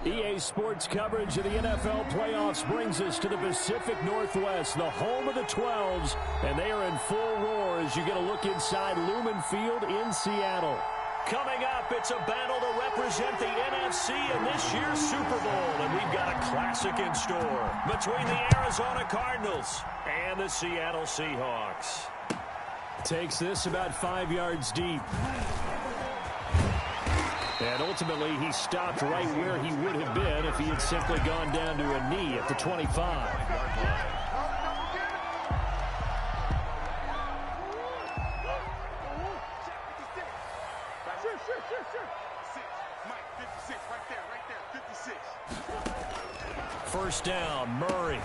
EA Sports coverage of the NFL playoffs brings us to the Pacific Northwest, the home of the 12s, and they are in full roar as you get a look inside Lumen Field in Seattle. Coming up, it's a battle to represent the NFC in this year's Super Bowl, and we've got a classic in store between the Arizona Cardinals and the Seattle Seahawks. Takes this about 5 yards deep. And ultimately, he stopped right where he would have been if he had simply gone down to a knee at the 25. First down, Murray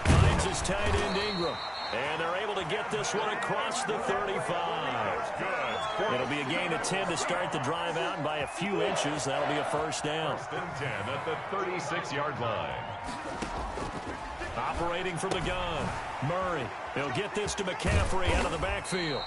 finds his tight end Ingram. And they're able to get this one across the 35. Good. It'll be a gain of 10 to start the drive out, and by a few inches, that'll be a first down. First and 10 at the 36-yard line. Operating from the gun, Murray. He'll get this to McCaffrey out of the backfield.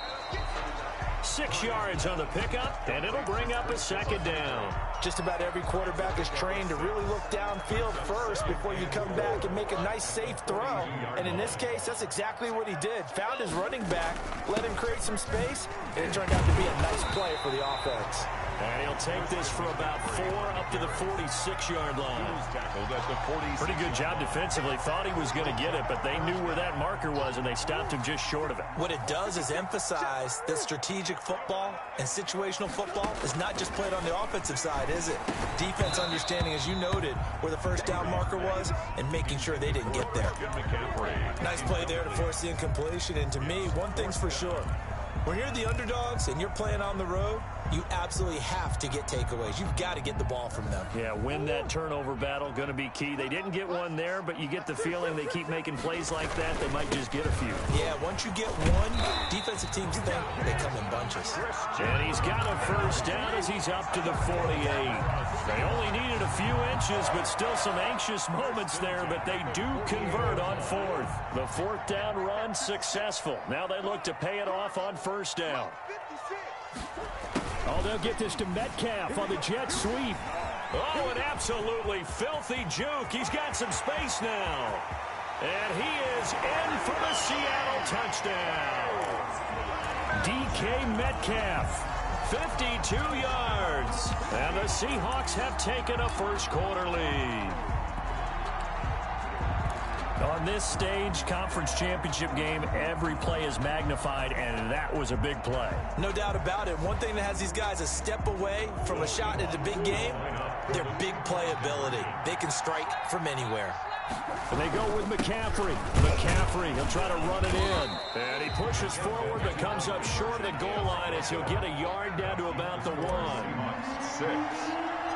6 yards on the pickup, and it'll bring up a second down. Just about every quarterback is trained to really look downfield first before you come back and make a nice, safe throw. And in this case, that's exactly what he did. Found his running back, let him create some space, and it turned out to be a nice play for the offense. And he'll take this for about 4 up to the 46-yard line. Tackled at the 46. Pretty good job defensively. Thought he was going to get it, but they knew where that marker was, and they stopped him just short of it. What it does is emphasize that strategic football and situational football is not just played on the offensive side, is it? Defense understanding, as you noted, where the first down marker was and making sure they didn't get there. Nice play there to force the incompletion, and to me, one thing's for sure. When you're the underdogs and you're playing on the road, you absolutely have to get takeaways. You've got to get the ball from them. Yeah, win that turnover battle, going to be key. They didn't get one there, but you get the feeling they keep making plays like that, they might just get a few. Yeah, once you get one, defensive teams think they come in bunches. And he's got a first down as he's up to the 48. They only needed a few inches, but still some anxious moments there, but they do convert on fourth. The fourth down run successful. Now they look to pay it off on first down. Oh, they'll get this to Metcalf on the jet sweep. Oh, an absolutely filthy juke. He's got some space now. And he is in for the Seattle touchdown. DK Metcalf, 52 yards. And the Seahawks have taken a first quarter lead. On this stage, conference championship game, every play is magnified, and that was a big play. No doubt about it. One thing that has these guys a step away from a shot at the big game, their big play ability. They can strike from anywhere. And they go with McCaffrey. McCaffrey, he'll try to run it in. And he pushes forward, but comes up short of the goal line as he'll get a yard down to about the 1. 6.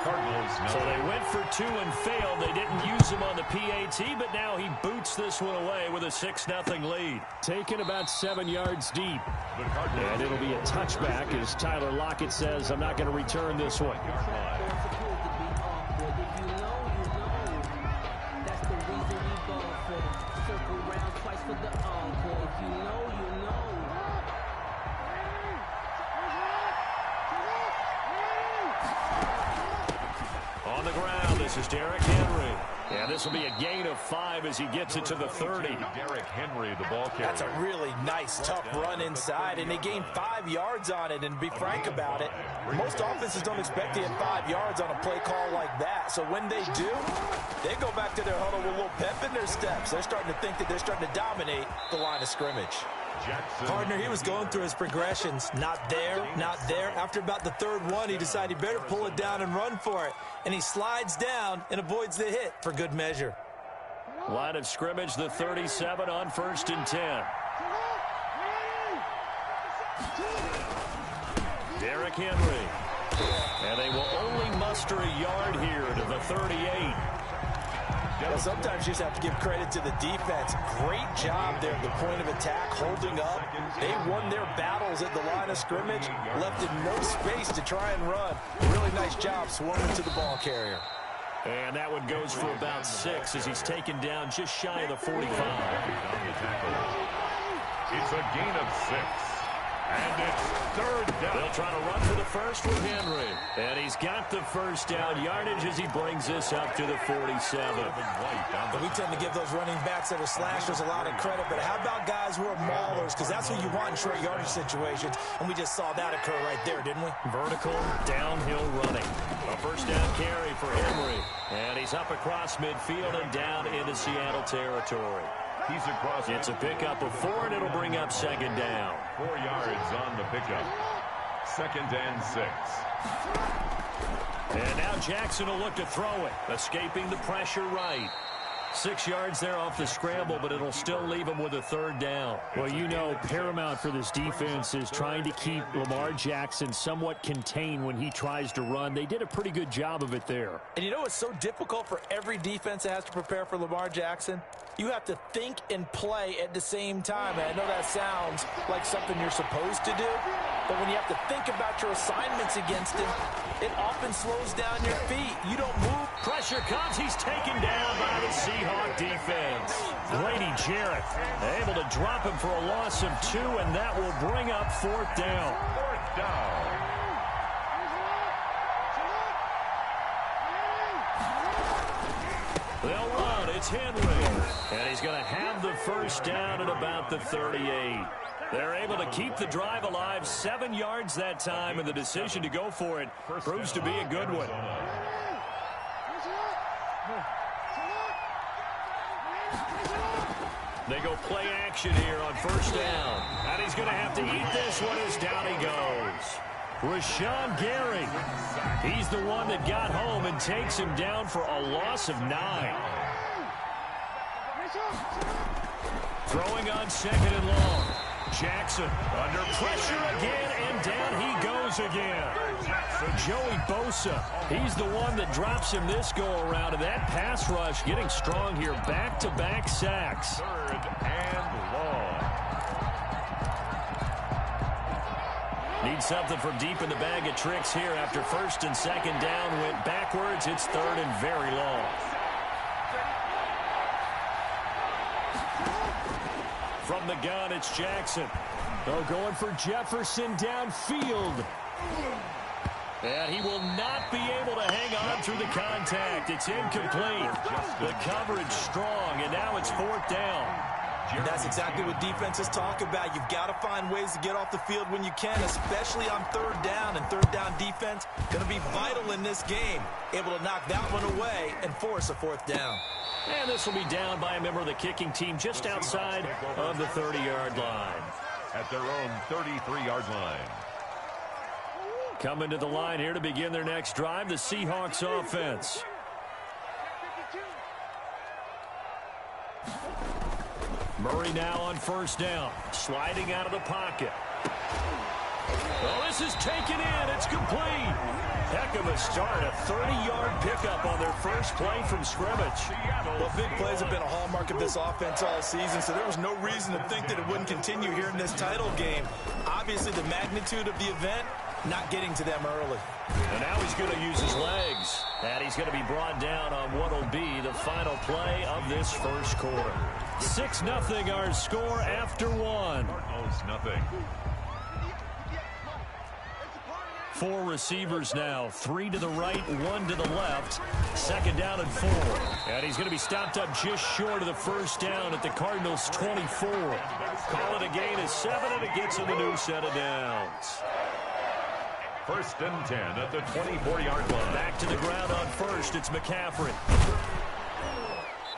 Cardinals. So they went for 2 and failed. They didn't use him on the PAT, but now he boots this one away with a 6-0 lead. Taken about 7 yards deep. And it'll be a touchback as Tyler Lockett says, I'm not going to return this one. On the ground, this is Derrick Henry. And this will be a gain of 5 as he gets it to the 30. Derrick Henry, the ball carrier. That's a really nice, tough run inside, and they gained 5 yards on it. And to be frank about it, most offenses don't expect to hit 5 yards on a play call like that. So when they do, they go back to their huddle with a little pep in their steps. They're starting to think that they're starting to dominate the line of scrimmage. Jackson. Partner, he was going through his progressions. Not there, not there. After about the third one, he decided he better pull it down and run for it. And he slides down and avoids the hit for good measure. Line of scrimmage, the 37 on 1st and 10. Derrick Henry. And they will only muster a yard here to the 38. Well, sometimes you just have to give credit to the defense. Great job there at the point of attack, holding up. They won their battles at the line of scrimmage, left in no space to try and run. Really nice job swarming to the ball carrier. And that one goes for about 6 as he's taken down just shy of the 45. It's a gain of 6. And it's third down. They'll try to run for the first with Henry. And he's got the first down yardage as he brings this up to the 47. We tend to give those running backs that are slashers a lot of credit, but how about guys who are maulers? Because that's what you want in short yardage situations, and we just saw that occur right there, didn't we? Vertical, downhill running. A first down carry for Henry. And he's up across midfield and down into Seattle territory. He's across. It's a pickup of 4, and it'll bring up second down. 4 yards on the pickup. 2nd and 6. And now Jackson will look to throw it, escaping the pressure right. 6 yards there off the scramble, but it'll still leave him with a third down. Well, you know, paramount for this defense is trying to keep Lamar Jackson somewhat contained when he tries to run. They did a pretty good job of it there. And you know it's so difficult for every defense that has to prepare for Lamar Jackson? You have to think and play at the same time. And I know that sounds like something you're supposed to do, but when you have to think about your assignments against him, it often slows down your feet. You don't move. Pressure comes. He's taken down by the Seahawk defense. Grady Jarrett able to drop him for a loss of 2, and that will bring up 4th down. 4th down. They'll run. It's Henry. And he's going to have the first down at about the 38. They're able to keep the drive alive, 7 yards that time, and the decision to go for it proves to be a good one. They go play action here on first down. And he's going to have to eat this one as down he goes. Rashawn Gary. He's the one that got home and takes him down for a loss of 9. Throwing on 2nd and long. Jackson under pressure again, and down he goes again. Joey Bosa, he's the one that drops him this go-around, and that pass rush getting strong here. Back-to-back sacks. 3rd and long. Need something from deep in the bag of tricks here after 1st and 2nd down went backwards. It's 3rd and very long. From the gun, it's Jackson. Oh, going for Jefferson downfield. And he will not be able to hang on through the contact. It's incomplete. The coverage strong, and now it's 4th down. And that's exactly what defenses talk about. You've got to find ways to get off the field when you can, especially on 3rd down. And 3rd down defense going to be vital in this game. Able to knock that one away and force a 4th down. And this will be down by a member of the kicking team just outside of the 30-yard line. At their own 33-yard line. Coming to the line here to begin their next drive, the Seahawks offense. Murray now on first down, sliding out of the pocket. Oh, this is taken in. It's complete. Heck of a start. A 30-yard pickup on their first play from scrimmage. Well, big plays have been a hallmark of this offense all season, so there was no reason to think that it wouldn't continue here in this title game. Obviously, the magnitude of the event not getting to them early. And now he's going to use his legs. And he's going to be brought down on what will be the final play of this first quarter. 6-0 our score after 1. Cardinals nothing. 4 receivers now, 3 to the right, 1 to the left. 2nd down and 4. And he's going to be stopped up just short of the first down at the Cardinals' 24. Call it a gain of 7, and it gets him a new set of downs. 1st and 10 at the 24-yard line. Back to the ground on first, it's McCaffrey.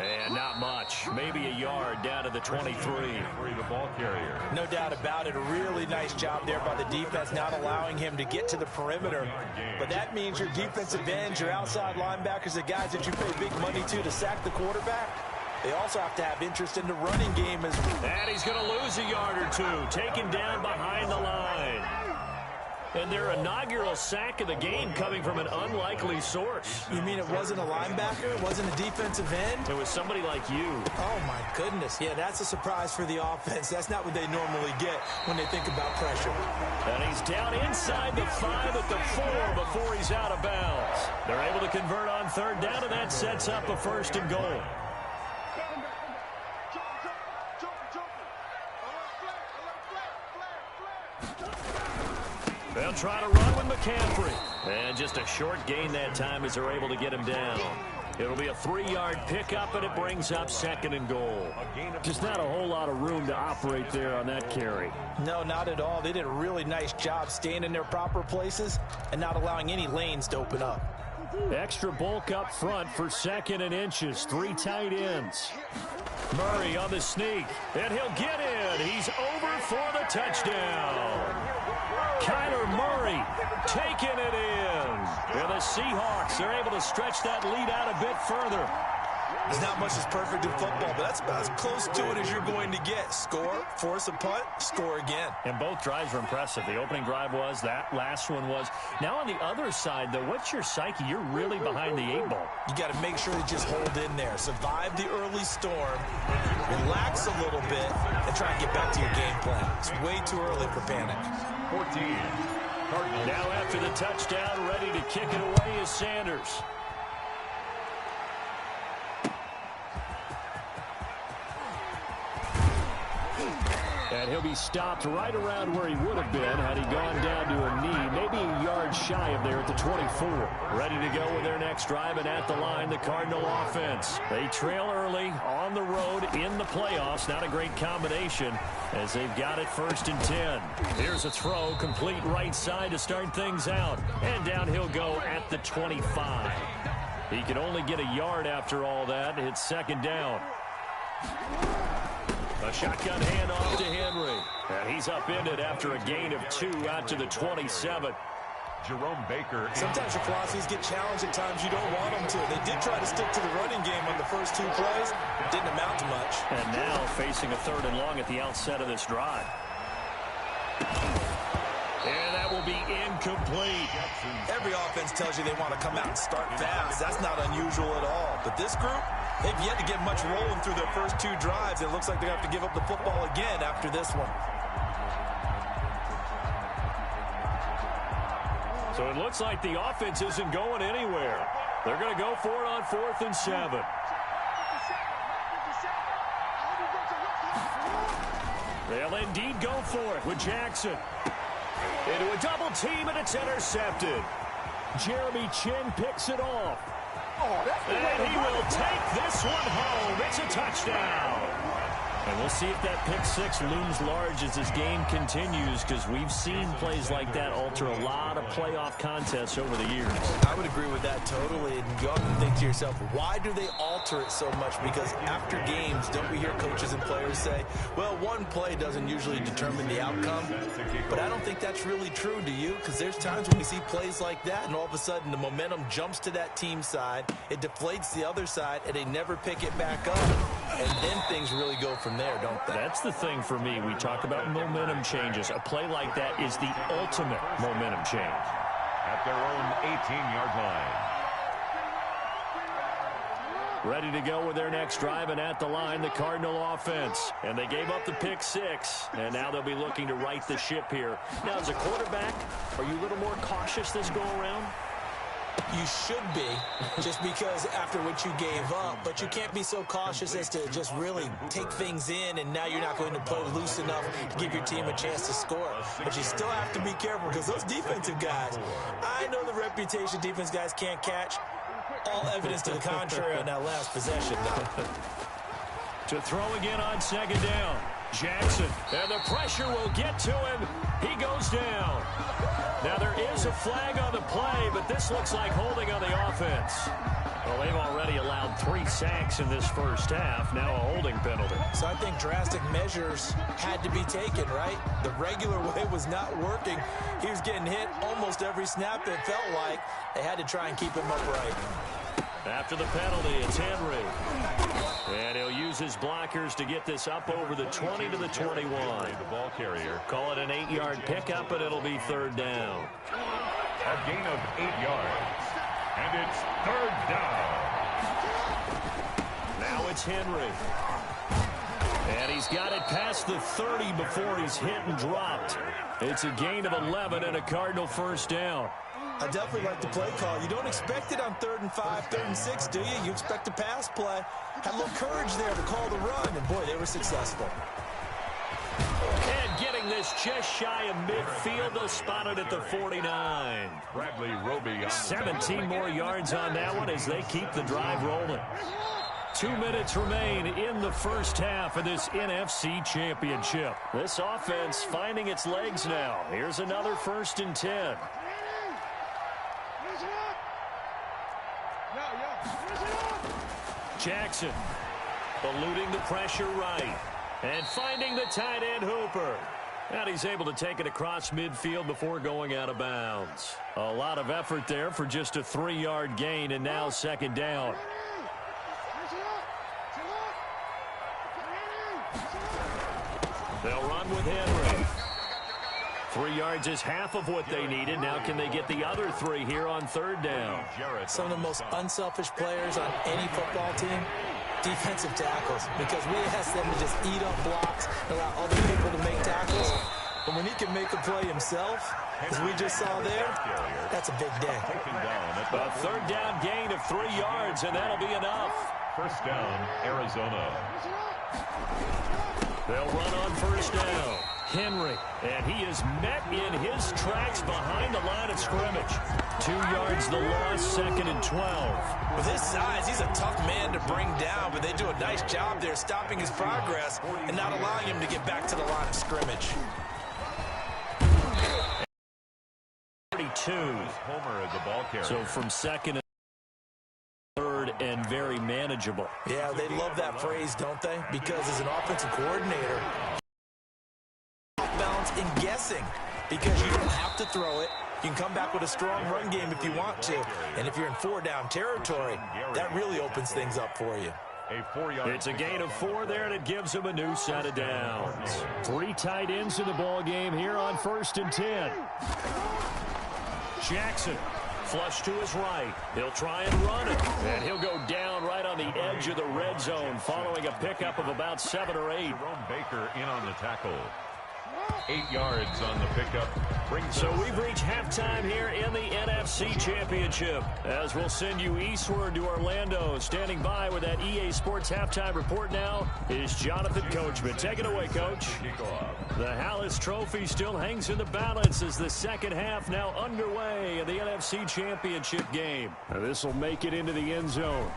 And not much, maybe a yard down to the 23. The ball carrier. No doubt about it. A really nice job there by the defense, not allowing him to get to the perimeter. But that means your defensive ends, your outside linebackers, the guys that you pay big money to sack the quarterback, they also have to have interest in the running game as well. And he's going to lose a yard or 2, taken down behind the line. And their inaugural sack of the game coming from an unlikely source. You mean it wasn't a linebacker? It wasn't a defensive end? It was somebody like you. Oh, my goodness. Yeah, that's a surprise for the offense. That's not what they normally get when they think about pressure. And he's down inside the 5 at the 4 before he's out of bounds. They're able to convert on 3rd down, and that sets up a 1st and goal. They'll try to run with McCaffrey. And just a short gain that time as they're able to get him down. It'll be a 3-yard pickup, and it brings up 2nd and goal. Just not a whole lot of room to operate there on that carry. No, not at all. They did a really nice job staying in their proper places and not allowing any lanes to open up. Extra bulk up front for 2nd and inches. 3 tight ends. Murray on the sneak, and he'll get in. He's over for the touchdown. Kyler Murray taking it in. And the Seahawks are able to stretch that lead out a bit further. There's not much that's perfect in football, but that's about as close to it as you're going to get. Score, force a punt, score again. And both drives were impressive. The opening drive was, that last one was. Now on the other side, though, what's your psyche? You're really behind the 8 ball. You got to make sure you just hold in there. Survive the early storm, relax a little bit, and try and get back to your game plan. It's way too early for panic. 14. Cardinals. Now after the touchdown, ready to kick it away is Sanders. And he'll be stopped right around where he would have been had he gone down to a knee, maybe a yard shy of there at the 24. Ready to go with their next drive, and at the line, the Cardinal offense. They trail early on the road in the playoffs. Not a great combination as they've got it 1st and 10. Here's a throw, complete right side to start things out. And down he'll go at the 25. He can only get a yard after all that. It's 2nd down. A shotgun handoff to Henry. And he's upended after a gain of 2 out to the 27. Jerome Baker. Sometimes your philosophies get challenged at times you don't want them to. They did try to stick to the running game on the first 2 plays. Didn't amount to much. And now facing a 3rd and long at the outset of this drive. And that will be incomplete. Every offense tells you they want to come out and start fast. That's not unusual at all. But this group, they've yet to get much rolling through their first 2 drives. It looks like they have to give up the football again after this one. So it looks like the offense isn't going anywhere. They're going to go for it on 4th and 7. They'll indeed go for it with Jackson. Into a double team, and it's intercepted. Jeremy Chin picks it off. And he will take this one home. It's a touchdown. And we'll see if that pick 6 looms large as this game continues, because we've seen plays like that alter a lot of playoff contests over the years. I would agree with that totally. And you often think to yourself, why do they alter it so much? Because after games, don't we hear coaches and players say, well, one play doesn't usually determine the outcome. But I don't think that's really true, do you? Because there's times when we see plays like that, and all of a sudden the momentum jumps to that team side, it deflates the other side, and they never pick it back up. And then things really go from there, don't they? That's the thing for me. We talk about momentum changes. A play like that is the ultimate momentum change. At their own 18-yard line. Ready to go with their next drive, and at the line, the Cardinal offense. And they gave up the pick 6, and now they'll be looking to right the ship here. Now, as a quarterback, are you a little more cautious this go-around? You should be, just because after what you gave up, but you can't be so cautious as to just really take things in, and now you're not going to play loose enough to give your team a chance to score. But you still have to be careful, because those defensive guys, I know the reputation defense guys can't catch. All evidence to the contrary on that last possession, though. To throw again on 2nd down. Jackson, and the pressure will get to him. He goes down. Now there is a flag on the play, but this looks like holding on the offense. Well, they've already allowed 3 sacks in this first half. Now a holding penalty. So I think drastic measures had to be taken, right? The regular way was not working. He was getting hit almost every snap, it felt like. They had to try and keep him upright. After the penalty, it's Henry. And he'll use his blockers to get this up over the 20 to the 21. The ball carrier. Call it an 8-yard pickup, and it'll be 3rd down. A gain of 8 yards. And it's 3rd down. Now it's Henry. And he's got it past the 30 before he's hit and dropped. It's a gain of 11 and a Cardinal 1st down. I definitely like the play call. You don't expect it on 3rd and 5, 3rd and 6, do you? You expect a pass play. Had a little courage there to call the run, and boy, they were successful. And getting this this just shy of midfield. They'll spot it at the 49. Bradley Roby on 17 more yards on that one as they keep the drive rolling. 2 minutes remain in the first half of this NFC Championship. This offense finding its legs now. Here's another 1st and 10. Jackson eluding the pressure right and finding the tight end Hooper. And he's able to take it across midfield before going out of bounds. A lot of effort there for just a 3-yard gain, and now 2nd down. They'll run with Henry. 3 yards is half of what they needed. Now can they get the other 3 here on 3rd down? Some of the most unselfish players on any football team, defensive tackles, because we ask them to just eat up blocks, allow other people to make tackles. But when he can make a play himself, as we just saw there, that's a big day. A 3rd down gain of 3 yards, and that'll be enough. 1st down, Arizona. They'll run on 1st down. Henry, and he is met in his tracks behind the line of scrimmage. 2 yards the loss, 2nd and 12. With his size, he's a tough man to bring down, but they do a nice job there stopping his progress and not allowing him to get back to the line of scrimmage. 32. Homer as the ball carrier. So from 2nd and 3rd and very manageable. Yeah, they love that phrase, don't they? Because as an offensive coordinator, balance in guessing, because you don't have to throw it. You can come back with a strong run game if you want to. And if you're in 4-down territory, that really opens things up for you. It's a gain of 4 there, and it gives them a new set of downs. 3 tight ends in the ball game here on 1st and 10. Jackson, flush to his right. He'll try and run it, and he'll go down right on the edge of the red zone following a pickup of about 7 or 8. Jerome Baker in on the tackle. 8 yards on the pickup. So we've reached halftime here in the NFC Championship. As we'll send you eastward to Orlando. Standing by with that EA Sports halftime report now is Jonathan Coachman. Take it away, Coach. The Hallis Trophy still hangs in the balance as the second half now underway in the NFC Championship game. This will make it into the end zone.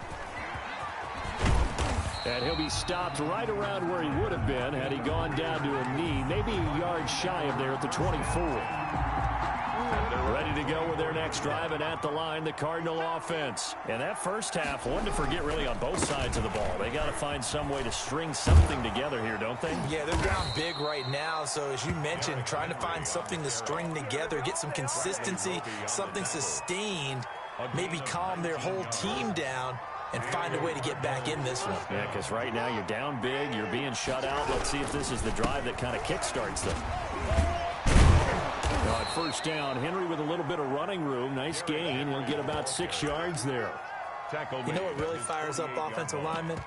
And he'll be stopped right around where he would have been had he gone down to a knee, maybe a yard shy of there at the 24. And they're ready to go with their next drive, and at the line, the Cardinal offense. And that first half, one to forget really on both sides of the ball. They got to find some way to string something together here, don't they? Yeah, they're down big right now, so as you mentioned, trying to find something to string together, get some consistency, something sustained, maybe calm their whole team down, and find a way to get back in this one. Yeah, because right now you're down big, you're being shut out. Let's see if this is the drive that kind of kickstarts them. On 1st down, Henry with a little bit of running room. Nice gain. He'll get about 6 yards there. You know what really fires up offensive linemen?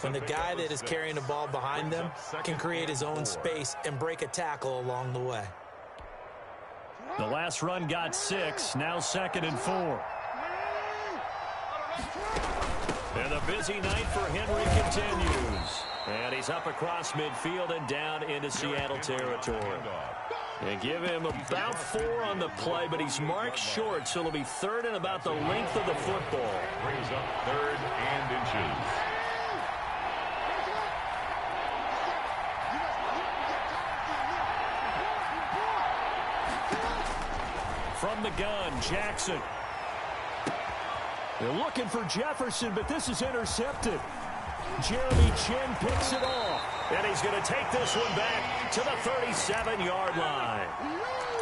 When the guy that is carrying the ball behind them can create his own space and break a tackle along the way. The last run got 6. Now 2nd and 4. And the busy night for Henry continues. And he's up across midfield and down into Seattle territory. They give him about 4 on the play, but he's marked short, so it'll be 3rd and about the length of the football. Brings up 3rd and inches. From the gun, Jackson. They're looking for Jefferson, but this is intercepted. Jeremy Chin picks it off, and he's going to take this one back to the 37-yard line.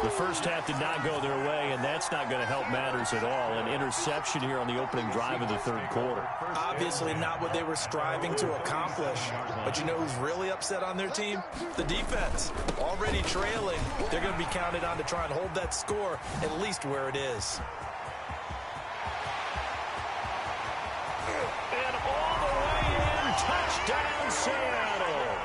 The first half did not go their way, and that's not going to help matters at all. An interception here on the opening drive of the 3rd quarter. Obviously not what they were striving to accomplish. But you know who's really upset on their team? The defense. Already trailing. They're going to be counted on to try and hold that score at least where it is. And all the way in, touchdown Seattle.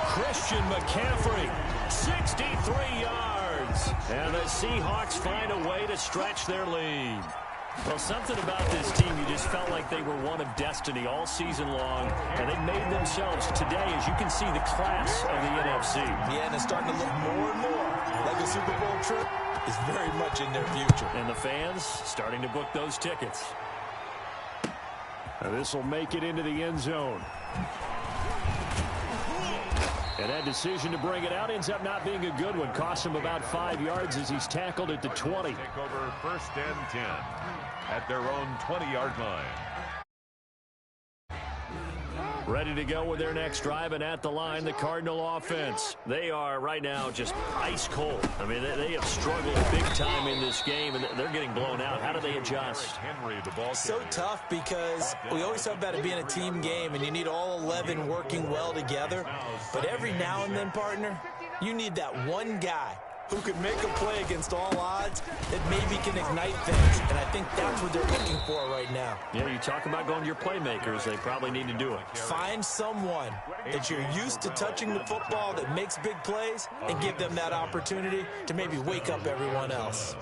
Christian McCaffrey, 63 yards. And the Seahawks find a way to stretch their lead. Well, something about this team, you just felt like they were one of destiny all season long, and they made themselves today, as you can see, the class of the NFC. Yeah, and it's starting to look more and more like a Super Bowl trip is very much in their future. And the fans starting to book those tickets. Now this will make it into the end zone. And that decision to bring it out ends up not being a good one. Costs him about 5 yards as he's tackled at the 20. Take over 1st and 10 at their own 20-yard line. Ready to go with their next drive, and at the line, the Cardinal offense. They are right now just ice cold. I mean, they have struggled big time in this game, and they're getting blown out. How do they adjust? So tough because we always talk about it being a team game, and you need all 11 working well together. But every now and then, partner, you need that one guy who can make a play against all odds that maybe can ignite things. And I think that's what they're looking for right now. Yeah, you talk about going to your playmakers. They probably need to do it. Find someone that you're used to touching the football that makes big plays and give them that opportunity to maybe wake up everyone else.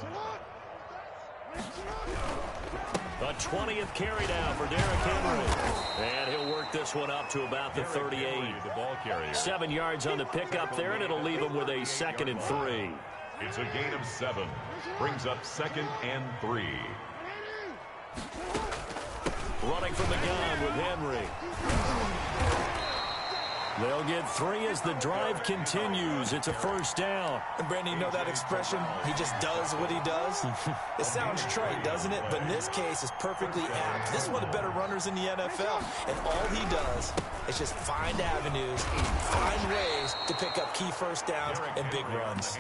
The 20th carry down for Derrick Henry. And he'll work this one up to about the 38. 7 yards on the pickup there, and it'll leave him with a 2nd and 3. It's a gain of 7. Brings up 2nd and 3. Running from the gun with Henry. They'll get 3 as the drive continues. It's a 1st down. And, Brandon, you know that expression? He just does what he does? It sounds trite, doesn't it? But in this case, it's perfectly apt. This is one of the better runners in the NFL. And all he does is just find avenues, find ways to pick up key 1st downs and big runs.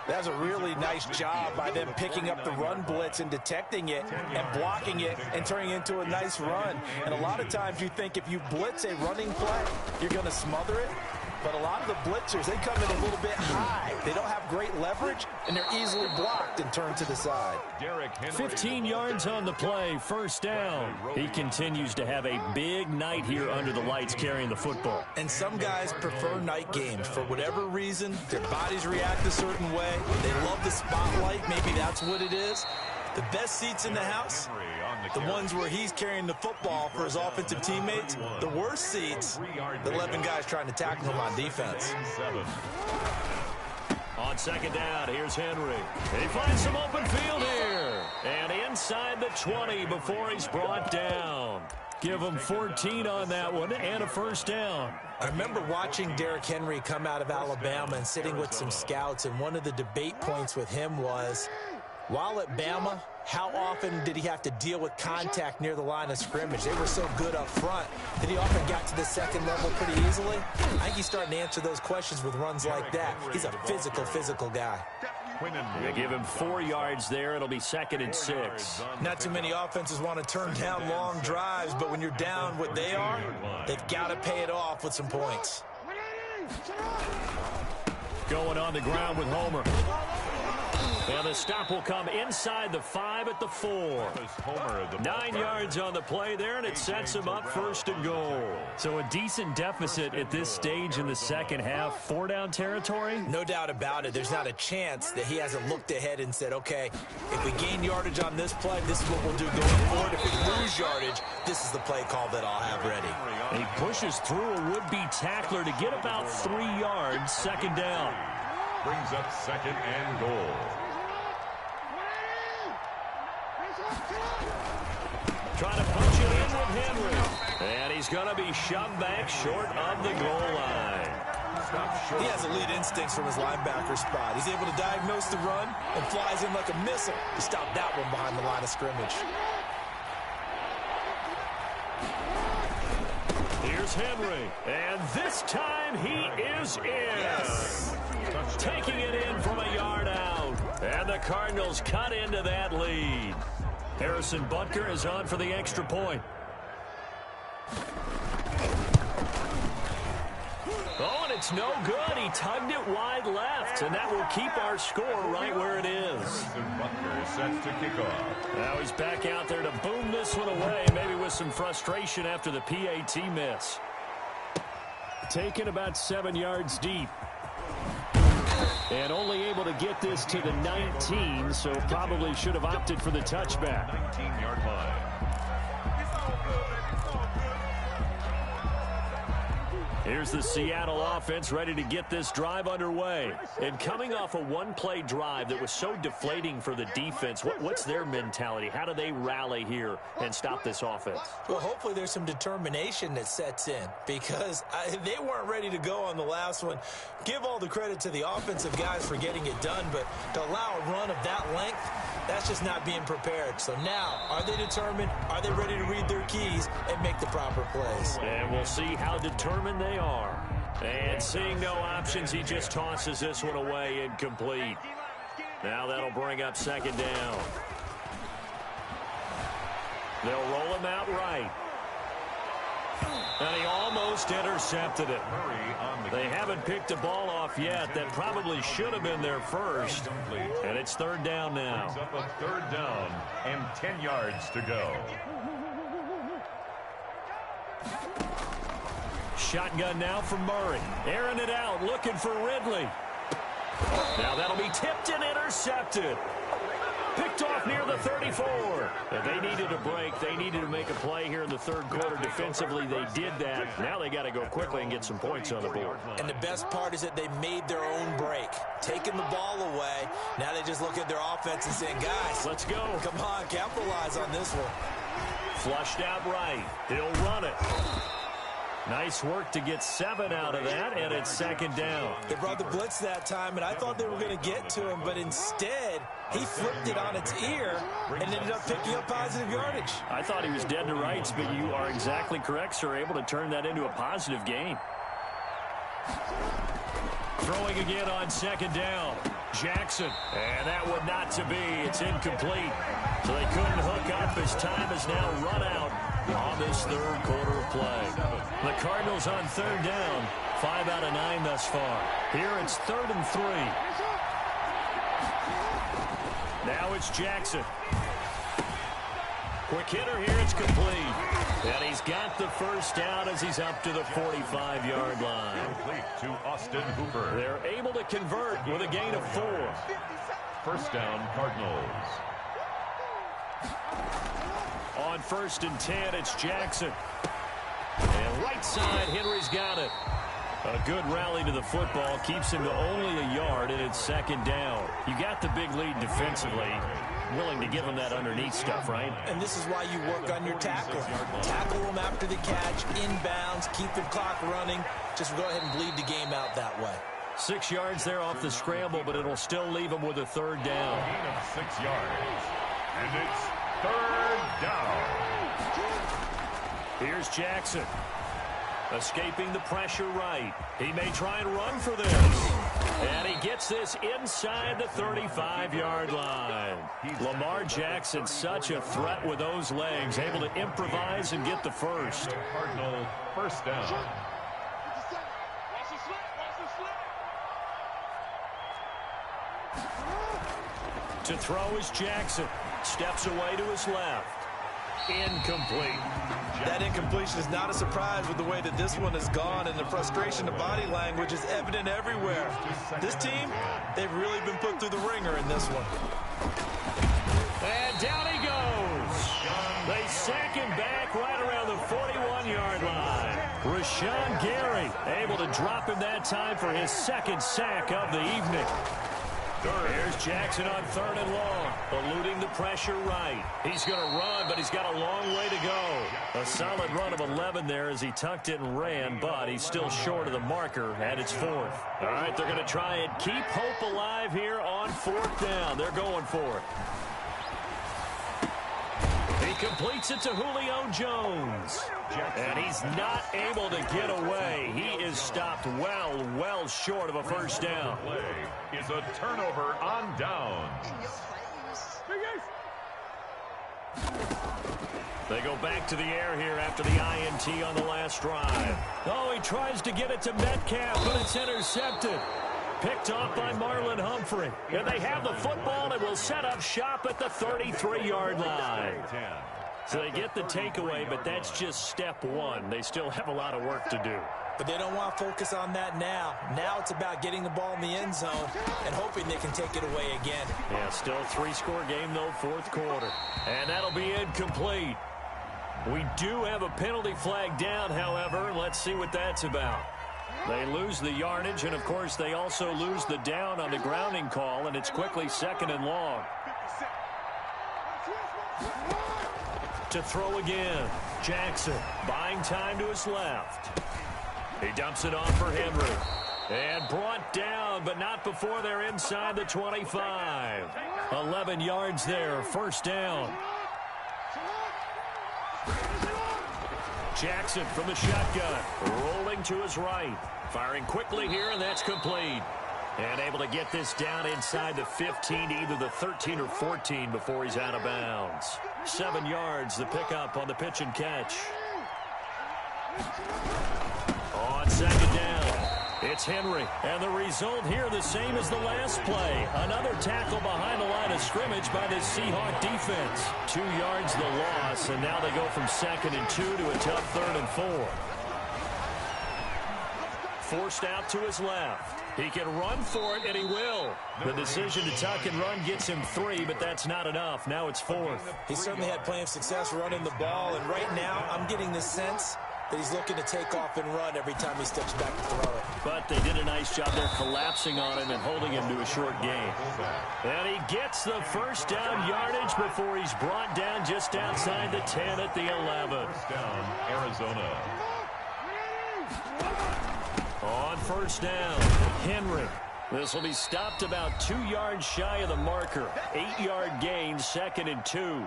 That's a really nice job by them picking up the run blitz and detecting it and blocking it and turning it into a nice run. And a lot of times you think if you blitz a running play, you're going to smother it. But a lot of the blitzers, they come in a little bit high. They don't have great leverage, and they're easily blocked and turned to the side. 15 yards on the play, 1st down. He continues to have a big night here under the lights carrying the football. And some guys prefer night games. For whatever reason, their bodies react a certain way. They love the spotlight. Maybe that's what it is. The best seats in the house, the ones where he's carrying the football for his offensive teammates. The worst seats, the 11 guys trying to tackle him on defense. On 2nd down, here's Henry. He finds some open field here. And inside the 20 before he's brought down. Give him 14 on that one and a 1st down. I remember watching Derrick Henry come out of Alabama and sitting with some scouts, and one of the debate points with him was, while at Bama, how often did he have to deal with contact near the line of scrimmage? They were so good up front that he often got to the 2nd level pretty easily. I think he's starting to answer those questions with runs like that. He's a physical guy. They give him 4 yards there. It'll be 2nd and 6. Not too many offenses want to turn down long drives, but when you're down what they are, they've got to pay it off with some points. Going on the ground with Homer. And the stop will come inside the 5 at the 4. 9 yards on the play there, and it sets him up 1st and goal. So a decent deficit at this stage in the 2nd half. 4-down territory? No doubt about it. There's not a chance that he hasn't looked ahead and said, okay, if we gain yardage on this play, this is what we'll do going forward. If we lose yardage, this is the play call that I'll have ready. He pushes through a would-be tackler to get about 3 yards. 2nd down. Brings up 2nd and goal. Trying to punch it in with Henry. And he's going to be shoved back short of the goal line. He has elite instincts from his linebacker spot. He's able to diagnose the run and flies in like a missile to stop that one behind the line of scrimmage. Here's Henry. And this time he is in. Yes. Taking it in from a yard out. And the Cardinals cut into that lead. Harrison Butker is on for the extra point. Oh, and it's no good. He tugged it wide left, and that will keep our score right where it is. Butker sets to kick off. Now he's back out there to boom this one away, maybe with some frustration after the PAT miss. Taken about 7 yards deep. And only able to get this to the 19, so probably should have opted for the touchback. 19-yard line. Here's the Seattle offense ready to get this drive underway. And coming off a one-play drive that was so deflating for the defense, what's their mentality? How do they rally here and stop this offense? Well, hopefully there's some determination that sets in because they weren't ready to go on the last one. Give all the credit to the offensive guys for getting it done, but to allow a run of that length, that's just not being prepared. So now, are they determined? Are they ready to read their keys and make the proper plays? And we'll see how determined they are. And seeing no options, he just tosses this one away, incomplete. Now that'll bring up second down. They'll roll him out right. And he almost intercepted it. They haven't picked the ball off yet. That probably should have been their first. And it's third down now. Brings up a third down and 10 yards to go. Shotgun now from Murray. Airing it out, looking for Ridley. Now that'll be tipped and intercepted. Picked off near the 34. And they needed a break. They needed to make a play here in the third quarter. Defensively, they did that. Now they got to go quickly and get some points on the board. And the best part is that they made their own break. Taking the ball away. Now they just look at their offense and saying, guys, let's go. Come on, capitalize on this one. Flushed out right. He'll run it. Nice work to get 7 out of that, and it's second down. They brought the blitz that time, and I thought they were going to get to him, but instead, he flipped it on its ear and ended up picking up positive yardage. I thought he was dead to rights, but you are exactly correct, sir, able to turn that into a positive gain. Throwing again on second down. Jackson, and that one not to be. It's incomplete. So they couldn't hook up as time has now run out on this third quarter of play. The Cardinals on third down, 5 out of 9 thus far. Here it's 3rd and 3. Now it's Jackson. Quick hitter here, it's complete. And he's got the first down as he's up to the 45-yard line. Complete to Austin Hooper. They're able to convert with a gain of 4. First down, Cardinals. On 1st and 10, it's Jackson. And right side, Henry's got it. A good rally to the football keeps him to only a yard, and it's second down. You got the big lead defensively. Willing to give him that underneath stuff, right? And this is why you work on your tackle. Tackle them after the catch, inbounds, keep the clock running. Just go ahead and bleed the game out that way. 6 yards there off the scramble, but it'll still leave him with a third down. Gain of 6 yards. And it's third down. Here's Jackson. Escaping the pressure right. He may try and run for this. And he gets this inside the 35-yard line. Lamar Jackson, such a threat with those legs, able to improvise and get the first. Cardinal first down. To throw is Jackson. Steps away to his left. Incomplete. That incompletion is not a surprise with the way that this one has gone, and the frustration, the body language is evident everywhere. This team, they've really been put through the ringer in this one. And down he goes. They sack him back right around the 41-yard line. Rashawn Gary able to drop him that time for his second sack of the evening. Here's Jackson on 3rd and long, eluding the pressure right. He's going to run, but he's got a long way to go. A solid run of 11 there as he tucked it and ran, but he's still short of the marker, and it's 4th. All right, they're going to try and keep hope alive here on 4th down. They're going for it. He completes it to Julio Jones. And he's not able to get away. He is stopped well short of a first down. Play is a turnover on downs. They go back to the air here after the INT on the last drive. Oh, he tries to get it to Metcalf, but it's intercepted. Picked off by Marlon Humphrey. And they have the football and will set up shop at the 33-yard line. So they get the takeaway, but that's just step one. They still have a lot of work to do. but they don't want to focus on that now. Now it's about getting the ball in the end zone and hoping they can take it away again. Yeah, still 3-score game, though, fourth quarter. And that'll be incomplete. We do have a penalty flag down, however. Let's see what that's about. They lose the yardage, and, of course, they also lose the down on the grounding call, and it's quickly second and long. To throw again. Jackson buying time to his left. He dumps it off for Henry. And brought down, but not before they're inside the 25. 11 yards there, first down. Jackson from the shotgun, rolling to his right. Firing quickly here, and that's complete. And able to get this down inside the 15, either the 13 or 14 before he's out of bounds. 7 yards, the pickup on the pitch and catch. On second down, it's Henry. And the result here the same as the last play. Another tackle behind the line of scrimmage by this Seahawk defense. 2 yards the loss, and now they go from 2nd and 2 to a tough 3rd and 4. Forced out to his left. He can run for it, and he will. The decision to tuck and run gets him 3, but that's not enough. Now it's 4th. He certainly had plenty of success running the ball, and right now I'm getting the sense that he's looking to take off and run every time he steps back to throw it. But they did a nice job there collapsing on him and holding him to a short gain. And he gets the first down yardage before he's brought down just outside the 10 at the 11. First down, Arizona. On first down, Henry. This will be stopped about 2 yards shy of the marker. 8-yard gain, 2nd and 2.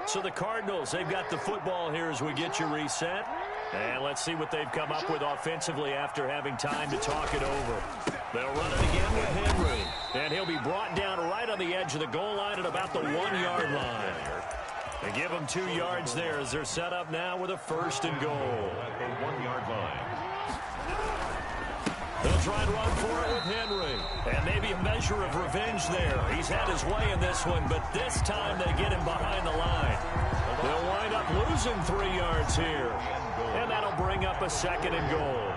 So the Cardinals, they've got the football here as we get you reset. And let's see what they've come up with offensively after having time to talk it over. They'll run it again with Henry. And he'll be brought down right on the edge of the goal line at about the 1-yard line. They give them 2 yards there as they're set up now with a 1st and goal. At the 1-yard line. They'll try and run for it with Henry. And maybe a measure of revenge there. He's had his way in this one, but this time they get him behind the line. They'll wind up losing 3 yards here. And that'll bring up a 2nd and goal.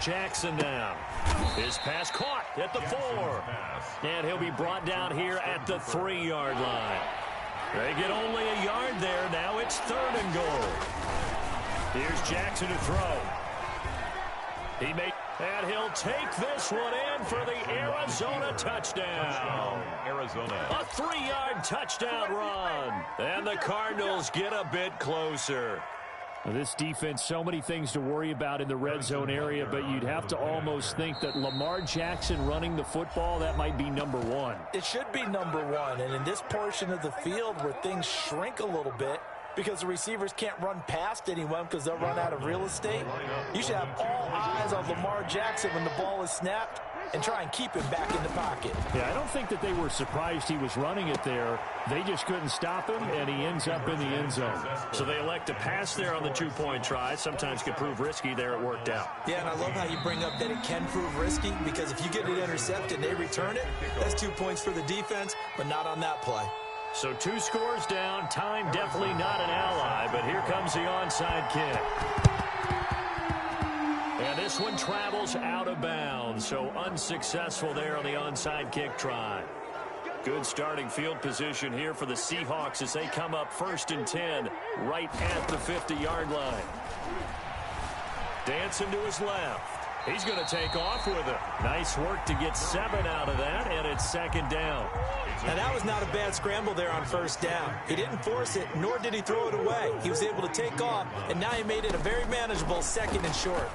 Jackson down. His pass caught at the 4. And he'll be brought down here at the 3-yard line. They get only a yard there. Now it's 3rd and goal. Here's Jackson to throw. And he'll take this one in for the Arizona touchdown. Arizona. A 3-yard touchdown run. And the Cardinals get a bit closer. This defense, so many things to worry about in the red zone area, but you'd have to almost think that Lamar Jackson running the football, that might be number 1. It should be number 1, and in this portion of the field where things shrink a little bit because the receivers can't run past anyone because they'll run out of real estate, you should have all eyes on Lamar Jackson when the ball is snapped and try and keep him back in the pocket. Yeah, I don't think that they were surprised he was running it there. They just couldn't stop him, and he ends up in the end zone. So they elect to pass there on the 2-point try. Sometimes can prove risky. There it worked out. Yeah, and I love how you bring up that it can prove risky, because if you get it intercepted and they return it, that's 2 points for the defense, but not on that play. So 2 scores down. Time definitely not an ally, but here comes the onside kick. And this one travels out of bounds, so unsuccessful there on the onside kick try. Good starting field position here for the Seahawks as they come up 1st and 10 right at the 50-yard line. Dancing to his left. He's going to take off with it. Nice work to get 7 out of that, and it's 2nd down. And that was not a bad scramble there on 1st down. He didn't force it, nor did he throw it away. He was able to take off, and now he made it a very manageable 2nd and short.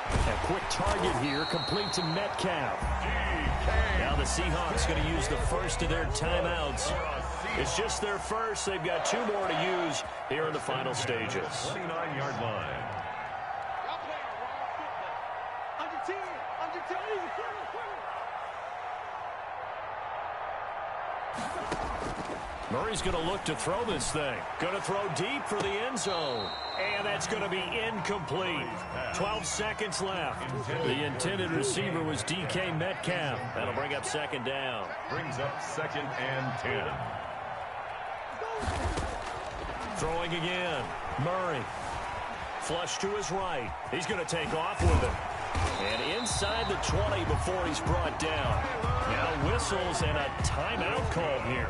A quick target here, complete to Metcalf. Now the Seahawks going to use the first of their timeouts. It's just their first. They've got 2 more to use here in the final stages. 29-yard line. Murray's going to look to throw this thing. Going to throw deep for the end zone. And that's going to be incomplete. 12 seconds left. The intended receiver was DK Metcalf. That'll bring up second down. Brings up 2nd and 10. Throwing again. Murray. Flush to his right. He's going to take off with it. And inside the 20 before he's brought down. Now whistles and a timeout called here.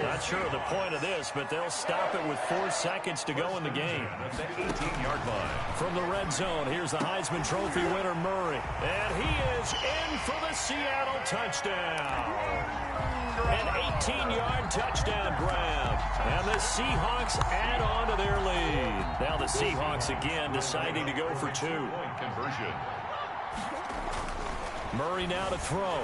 Not sure of the point of this, but they'll stop it with 4 seconds to go in the game. At the 18-yard line. From the red zone, here's the Heisman Trophy winner, Murray. And he is in for the Seattle touchdown. An 18-yard touchdown grab. And the Seahawks add on to their lead. Now the Seahawks again deciding to go for 2. Point conversion. Murray now to throw.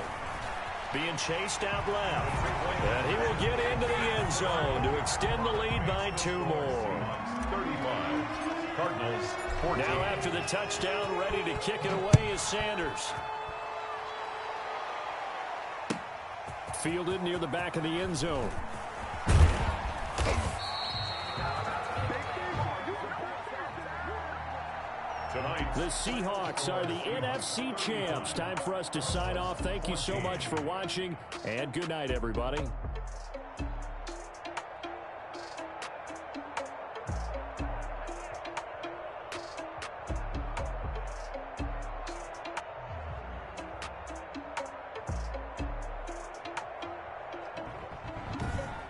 Being chased out left. And he will get into the end zone to extend the lead by 2 more. 35. Cardinals 14. Now after the touchdown, ready to kick it away is Sanders. Fielded near the back of the end zone. Tonight, The Seahawks are the NFC champs. Time for us to sign off. Thank you so much for watching, and good night, everybody.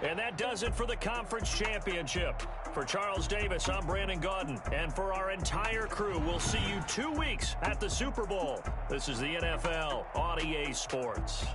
And that does it for the conference championship. For Charles Davis, I'm Brandon Gaudin. And for our entire crew, we'll see you 2 weeks at the Super Bowl. This is the NFL on EA Sports.